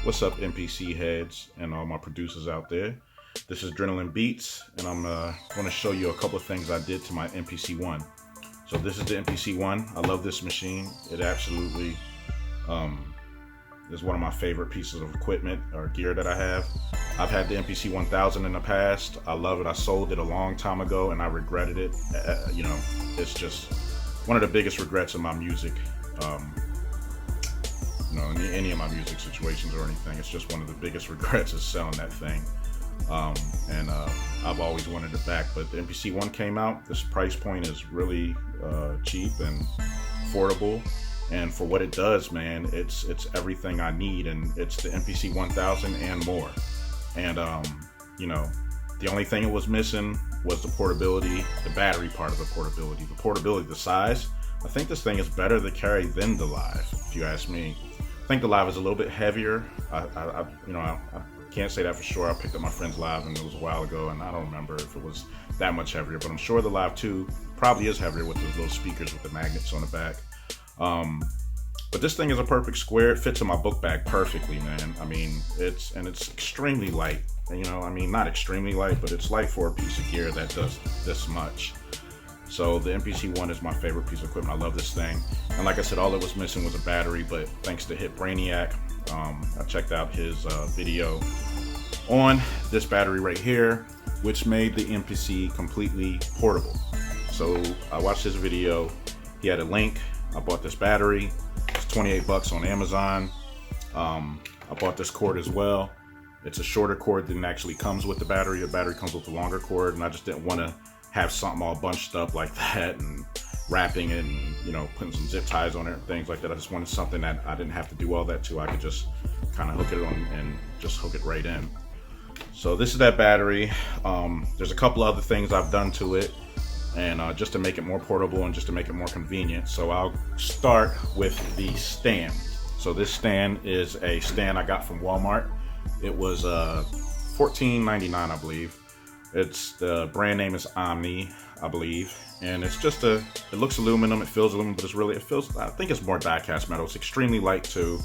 What's up, MPC heads and all my producers out there? This is Adrenaline Beats, and I'm going to show you a couple of things I did to my MPC ONE. So this is the MPC ONE. I love this machine. It absolutely is one of my favorite pieces of equipment or gear that I have. I've had the MPC 1000 in the past. I love it. I sold it a long time ago, and I regretted it. It's just one of the biggest regrets in my music. In any of my music situations or anything, it's just one of the biggest regrets is selling that thing. I've always wanted it back, but the MPC ONE came out. This price point is really cheap and affordable, and for what it does, man, it's everything I need, and it's the MPC 1000 and more. And the only thing it was missing was the portability, the battery part of the portability. The size, I think this thing is better to carry than the Live, if you ask me. I think the Live is a little bit heavier. I can't say that for sure. I picked up my friend's Live and it was a while ago, and I don't remember if it was that much heavier, but I'm sure the Live 2 probably is heavier with those little speakers with the magnets on the back. But this thing is a perfect square. It fits in my book bag perfectly, man. I mean, it's extremely light. Not extremely light, but it's light for a piece of gear that does this much. So the MPC ONE is my favorite piece of equipment. I love this thing. And like I said, all it was missing was a battery, but thanks to Hitbraniac, I checked out his video on this battery right here, which made the MPC completely portable. So I watched his video. He had a link. I bought this battery. It's 28 bucks on Amazon. I bought this cord as well. It's a shorter cord than actually comes with the battery. The battery comes with a longer cord, and I just didn't want to have something all bunched up like that and wrapping it and putting some zip ties on it and things like that. I just wanted something that I didn't have to do all that to. I could just kind of hook it on and just hook it right in. So this is that battery. There's a couple other things I've done to it, and just to make it more portable and just to make it more convenient. So I'll start with the stand. So this stand is a stand I got from Walmart. It was $14.99, I believe. It's the brand name is Omni, I believe, and it's just it looks aluminum, it feels aluminum, but I think it's more die-cast metal. It's extremely light too.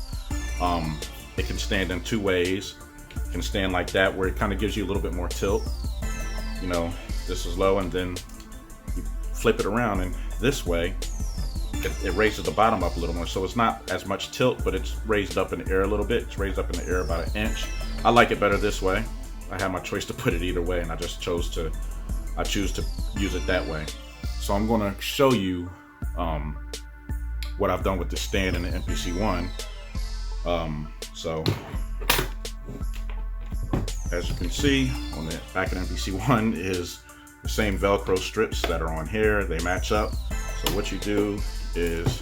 It can stand in two ways. It can stand like that, where it kind of gives you a little bit more tilt. This is low, and then you flip it around, and this way, it raises the bottom up a little more. So it's not as much tilt, but it's raised up in the air a little bit. It's raised up in the air about 1 inch. I like it better this way. I had my choice to put it either way, and I choose to use it that way. So I'm going to show you what I've done with the stand in the MPC ONE. So as you can see, on the back of the MPC ONE is the same Velcro strips that are on here. They match up. So what you do is,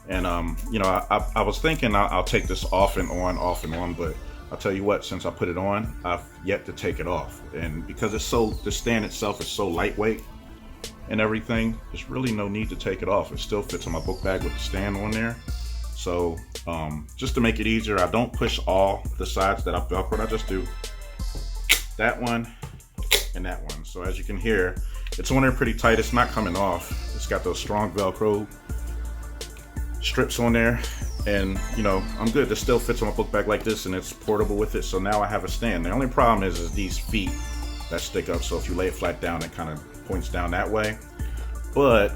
and I was thinking I'll take this off and on, but I'll tell you what, since I put it on, I've yet to take it off. And because the stand itself is so lightweight and everything, there's really no need to take it off. It still fits in my book bag with the stand on there. So just to make it easier, I don't push all the sides that I've Velcroed. I just do that one and that one. So as you can hear, it's on there pretty tight. It's not coming off. It's got those strong Velcro strips on there. And I'm good. It still fits on my book bag like this, and it's portable with it. So now I have a stand. The only problem is these feet that stick up. So if you lay it flat down, it kind of points down that way. But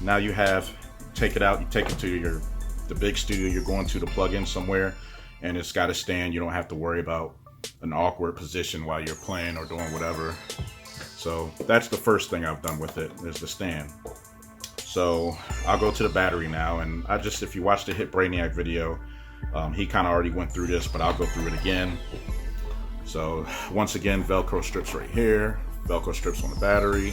now you take it out. You take it to the big studio you're going to plug in somewhere, and it's got a stand. You don't have to worry about an awkward position while you're playing or doing whatever. So that's the first thing I've done with it, is the stand. So I'll go to the battery now, and if you watch the Hitbraniac video, he kind of already went through this, but I'll go through it again. So once again, Velcro strips right here, Velcro strips on the battery,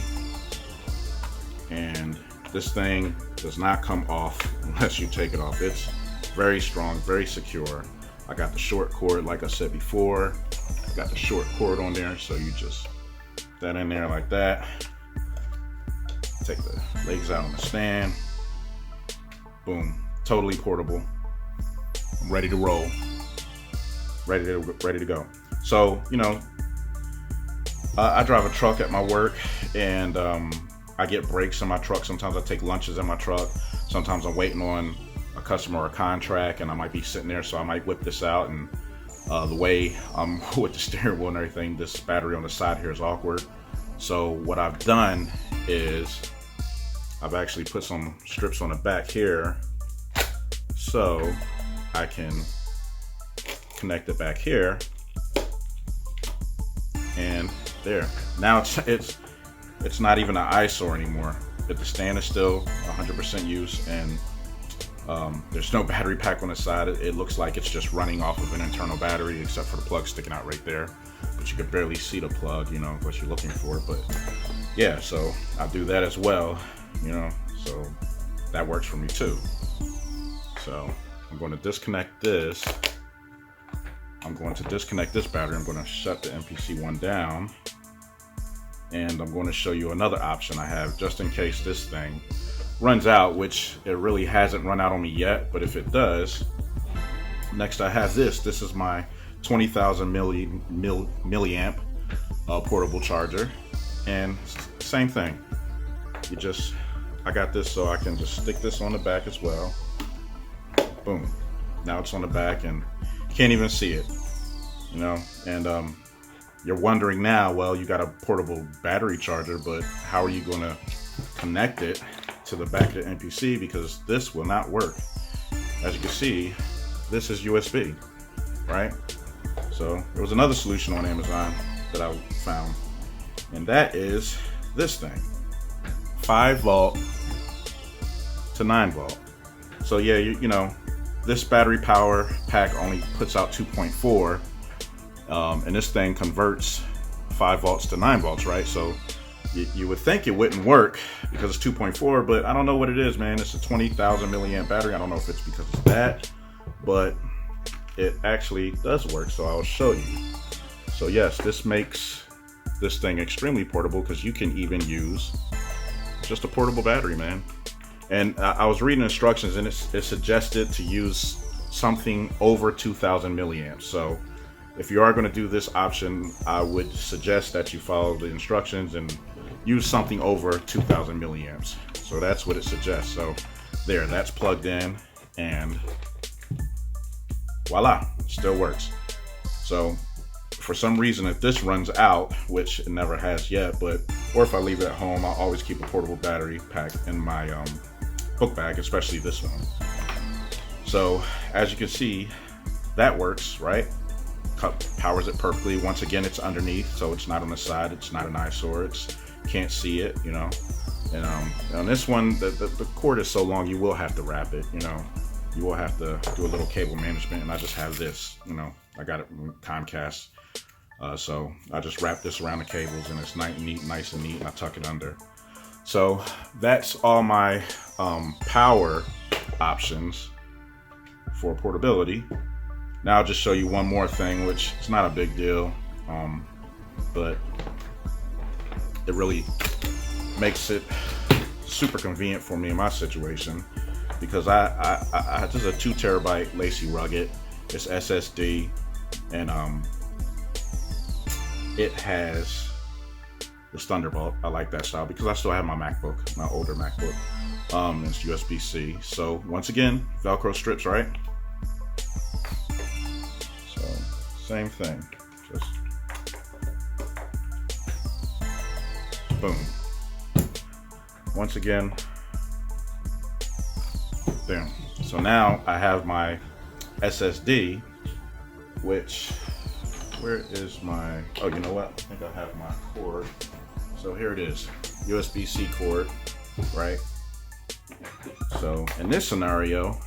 and this thing does not come off unless you take it off. It's very strong, very secure. I got the short cord, like I said before. I got the short cord on there, so you just put that in there like that. Take the legs out on the stand. Boom, totally portable. I'm ready to roll. Ready to go. So I drive a truck at my work, and I get breaks in my truck. Sometimes I take lunches in my truck. Sometimes I'm waiting on a customer or a contract, and I might be sitting there, so I might whip this out. And the way I'm with the steering wheel and everything, this battery on the side here is awkward. So what I've done is I've actually put some strips on the back here so I can connect it back here, and there. Now it's not even an eyesore anymore. But the stand is still 100% use, and there's no battery pack on the side. It looks like it's just running off of an internal battery, except for the plug sticking out right there. But you can barely see the plug, you know, what you're looking for. But yeah, so I do that as well, you know, so that works for me too. So I'm going to disconnect this. I'm going to disconnect this battery. I'm going to shut the MPC ONE down. And I'm going to show you another option I have just in case this thing runs out, which it really hasn't run out on me yet, but if it does, next I have this. This is my 20,000 milliamp portable charger, and same thing. I got this so I can just stick this on the back as well. Boom. Now it's on the back and you can't even see it, you know, and you're wondering now, well, you got a portable battery charger, but how are you going to connect it to the back of the MPC? Because this will not work. As you can see, this is USB, right? So there was another solution on Amazon that I found, and that is this thing, 5 volt to 9 volt. So yeah, you know, this battery power pack only puts out 2.4. And this thing converts 5 volts to 9 volts, right? So you would think it wouldn't work because it's 2.4, but I don't know what it is, man. It's a 20,000 milliamp battery. I don't know if it's because of that, but it actually does work, so I'll show you. So yes, this makes this thing extremely portable because you can even use just a portable battery, man. And I was reading instructions, and it suggested to use something over 2,000 milliamps. So if you are going to do this option, I would suggest that you follow the instructions and use something over 2,000 milliamps. So that's what it suggests. So there, that's plugged in, and voila, it still works. So for some reason, if this runs out, which it never has yet, or if I leave it at home, I'll always keep a portable battery pack in my book bag, especially this one. So as you can see, that works, right? Powers it perfectly. Once again, it's underneath, so it's not on the side. It's not an eyesore. Can't see it, you know. And on this one, the cord is so long, you will have to wrap it, you know. You will have to do a little cable management, and I just have this, you know. I got it from Comcast, so I just wrap this around the cables, and it's nice and neat, and I tuck it under. So that's all my power options for portability. Now I'll just show you one more thing, which is not a big deal, but it really makes it super convenient for me in my situation, because I this is a 2 terabyte Lacy Rugged. It's SSD, and it has this Thunderbolt. I like that style because I still have my MacBook, my older MacBook. It's USB-C. So once again, Velcro strips, right? Same thing, just boom. Once again, boom. So now I have my SSD, which, where is my, oh, you know what? I think I have my cord. So here it is, USB-C cord, right? So in this scenario,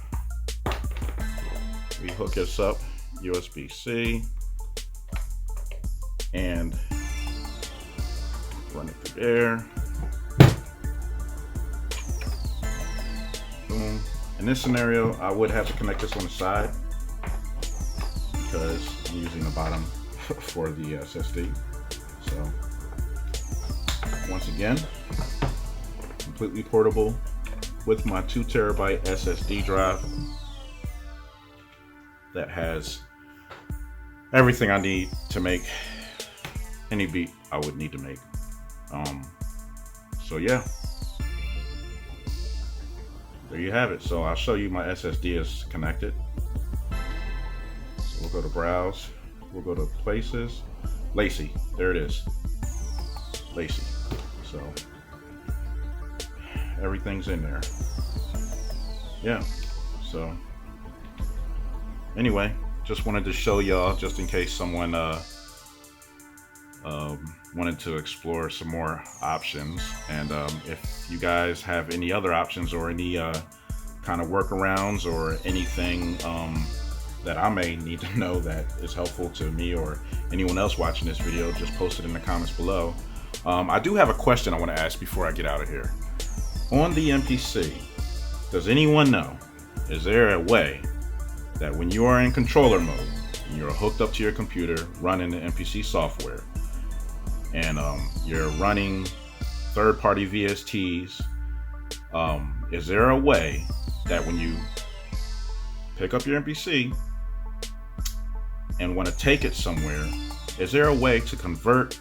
we hook this up USB-C and run it through there. Boom. In this scenario, I would have to connect this on the side because I'm using the bottom for the SSD. So once again, completely portable with my 2 terabyte SSD drive that has everything I need to make any beat I would need to make. So yeah, there there you have it. So I'll show you my SSD is connected. So we'll go to browse, we'll go to places, Lacy, there it is, Lacy. So everything's in there. Yeah, so anyway, just wanted to show y'all, just in case someone wanted to explore some more options. And if you guys have any other options or any kind of workarounds or anything that I may need to know that is helpful to me or anyone else watching this video, just post it in the comments below. I do have a question I want to ask before I get out of here. On the MPC, does anyone know, is there a way that when you are in controller mode and you're hooked up to your computer running the MPC software and you're running third-party VSTs, is there a way that when you pick up your MPC and want to take it somewhere, is there a way to convert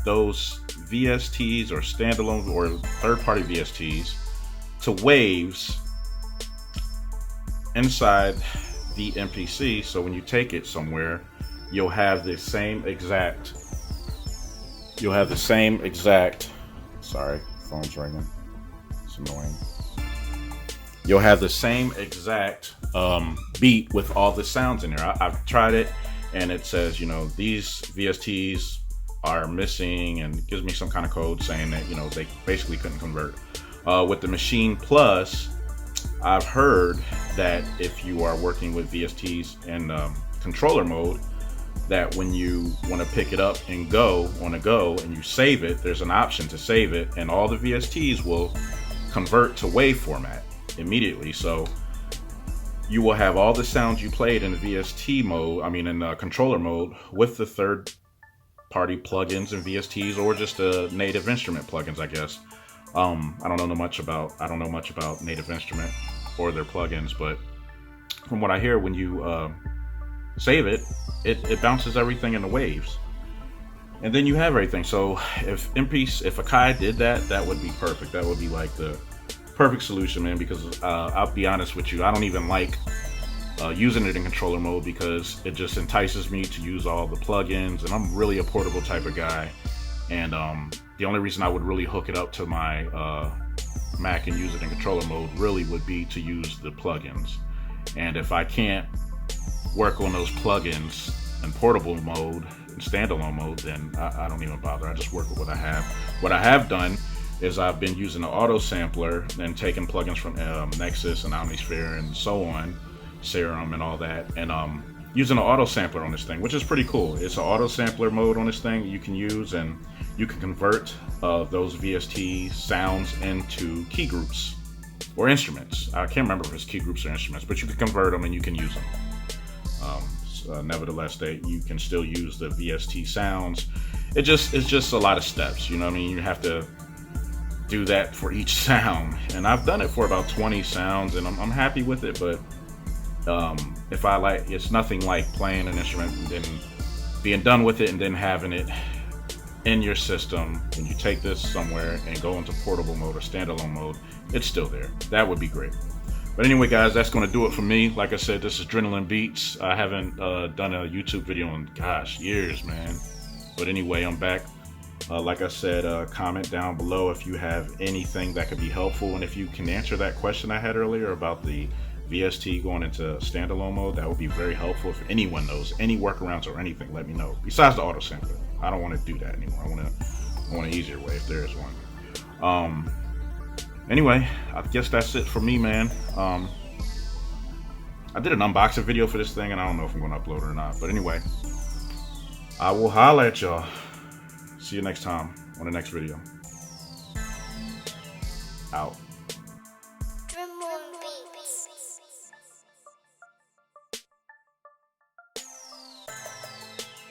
those VSTs or standalone or third-party VSTs to waves inside the MPC, so when you take it somewhere, you'll have the same exact, sorry, phone's ringing, it's annoying. You'll have the same exact beat with all the sounds in there. I've tried it, and it says, you know, these VSTs are missing, and it gives me some kind of code saying that, you know, they basically couldn't convert. With the Machine Plus, I've heard that if you are working with VSTs in controller mode, that when you want to pick it up and go on a go and you save it, there's an option to save it, and all the VSTs will convert to wave format immediately. So you will have all the sounds you played in the VST mode, I mean in controller mode, with the third party plugins and VSTs, or just the native instrument plugins, I guess. I don't know much about Native Instrument or their plugins, but from what I hear, when you save it, it bounces everything in the waves, and then you have everything. So if AKAI did that, that would be perfect. That would be like the perfect solution, man. Because I'll be honest with you, I don't even like using it in controller mode because it just entices me to use all the plugins, and I'm really a portable type of guy. And the only reason I would really hook it up to my Mac and use it in controller mode really would be to use the plugins. And if I can't work on those plugins in portable mode, in standalone mode, then I don't even bother. I just work with what I have. What I have done is I've been using the auto sampler and taking plugins from Nexus and Omnisphere and so on, Serum and all that, and using an auto sampler on this thing, which is pretty cool. It's an auto sampler mode on this thing you can use, and you can convert those VST sounds into key groups or instruments. I can't remember if it's key groups or instruments, but you can convert them and you can use them. Nevertheless, you can still use the VST sounds. It's just a lot of steps, you know what I mean? You have to do that for each sound, and I've done it for about 20 sounds, and I'm happy with it. But if I like, it's nothing like playing an instrument and then being done with it and then having it in your system when you take this somewhere and go into portable mode or standalone mode. It's still there. That would be great. But anyway, guys, that's going to do it for me. Like I said, this is Adrenaline Beats. I haven't done a YouTube video in, gosh, years, man. But anyway, I'm back. Like I said, comment down below if you have anything that could be helpful. And if you can answer that question I had earlier about the VST going into standalone mode, that would be very helpful. If anyone knows any workarounds or anything, let me know. Besides the auto sampler, I don't want to do that anymore. I want an easier way if there is one. Anyway, I guess that's it for me, man. I did an unboxing video for this thing, and I don't know if I'm going to upload it or not. But anyway, I will holla at y'all. See you next time on the next video. Out.